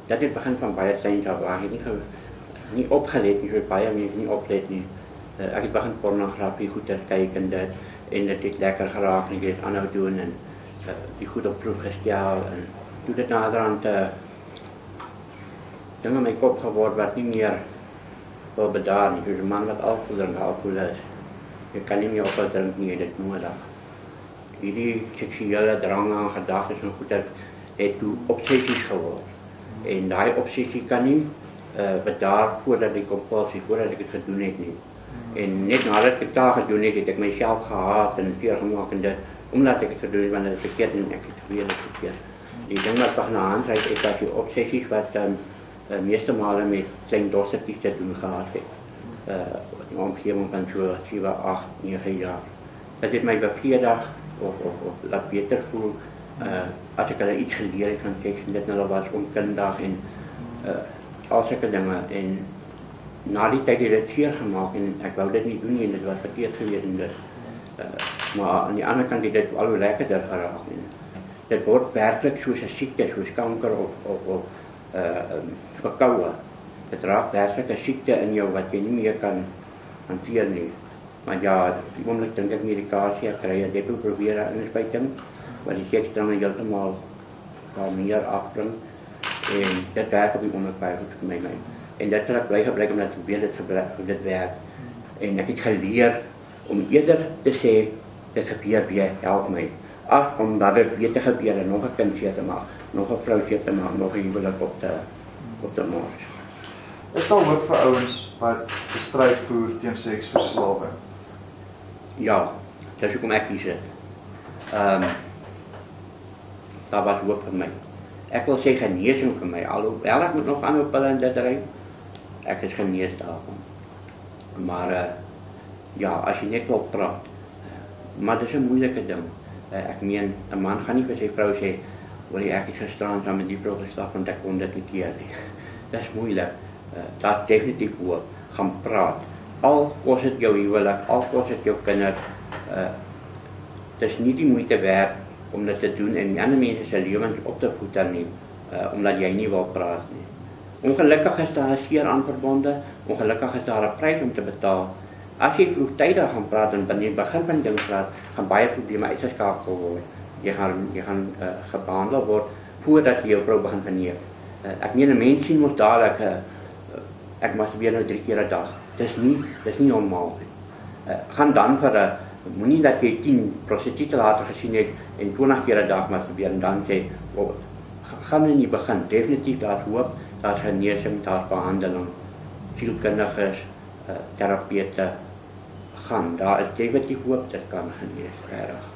Dat het begin van baie kleins af, waar ek nie opgelet nie, so baie mense nie oplet nie. Ek het begin pornografie goeie kyk en dit het lekker geraak en ek het aanhou doen en die goed op proef gestel en toe dit naderhand dinge in my kop geword wat nie meer wil bedaar nie. Dus 'n man wat alkohol is, jy kan nie meer ophou drink nie, dit nodig. Hierdie seksuele drang en gedagtes en goed het toe obsessies geword. En daai obsessie kan nie bedaar voordat die compulsie, voordat ek het gedoen het nie. En net nadat ek dit gedoen het ek myself gehaat en seer gemaak en dit, omdat ek het gedoen het, want dit is verkeerd en ek het geweet het verkeerd. Die ding wat van hand uit is dat die obsessies wat meeste male met klein dossertjies te doen gehad het. Die omgeving van so 7, 8, 9 jaar. Dat het my bevredig of laat beter voel as ek hulle iets geleer het van seks en dit hulle was onkundig en al sulke dinge en na die tyd het dit seer gemaak en ek wou dit nie doen nie en dit was verkeerd gewees en dit maar aan die ander kant het dit al hoe lekkerder geraak en dit word werklik soos 'n siekte, soos kanker of verkoue. Dit raak werklik 'n siekte in jou wat jy nie meer kan hanteer nie. Maar ja, die oomblik dink ek medikasie kry en dit probeer 'n inspuiting wat die seksdrang heeltemal meer afbring en dit werk op die oomblik baie goed vir my. En dit het ek bly gebruik omdat ek weet dit werk. En ek het geleer om eerder te sê dit gebeur weer, help my. As omdat dit weer te gebeur en nog 'n kind seer te maak, nog 'n vrou seer te maak, nog 'n huwelik op te mors. Is daar hoop vir ouens wat 'n stryd voer teen seksverslawing? Ja, dis hoekom ek hier sit. Daar was hoop vir my. Ek wil sê genesing vir my, alhoewel ek moet nog aanhou pille en dit ry. Ek is genees daarvan. Maar ja, as jy net wil praat. Maar dit is 'n moeilike ding. Ek meen, 'n man gaan nie vir sy vrou sê, "Hoor jy, ek het gisteraan saam met die vrou geslaap want ek kon dit nie keer nie." Dit is moeilik. Daar definitief hoop. Gaan praat. Al kos dit jou huwelik, al kos dit jou kinders. Dit is nie die moeite werd om dit te doen en die ander mense se lewens op te voeder nie, omdat jy nie wil praat nie. Ongelukkig is daar 'n seer aan verbonde, ongelukkig is daar 'n prys om te betaal. As jy vroegtydig gaan praat en binne die begin van ding praat, gaan baie probleme uitgeskakel word. Jy gaan gebehandel word voordat jy jou vrou begin verneem. Ek meen 'n mens sien mos dadelik ek masturbeer nou 3 keer 'n dag. Dis nie normaal nie. Gaan dan vir moenie dat jy 10 prostituie later gesien het en 20 keer 'n dag masturbeer en dan sê, gaan in die begin definitief daar's hoop, daar's genesing, daar's behandeling. Sielkundiges, terapeute gaan. Daar is definitief hoop, dit kan genees, regtig.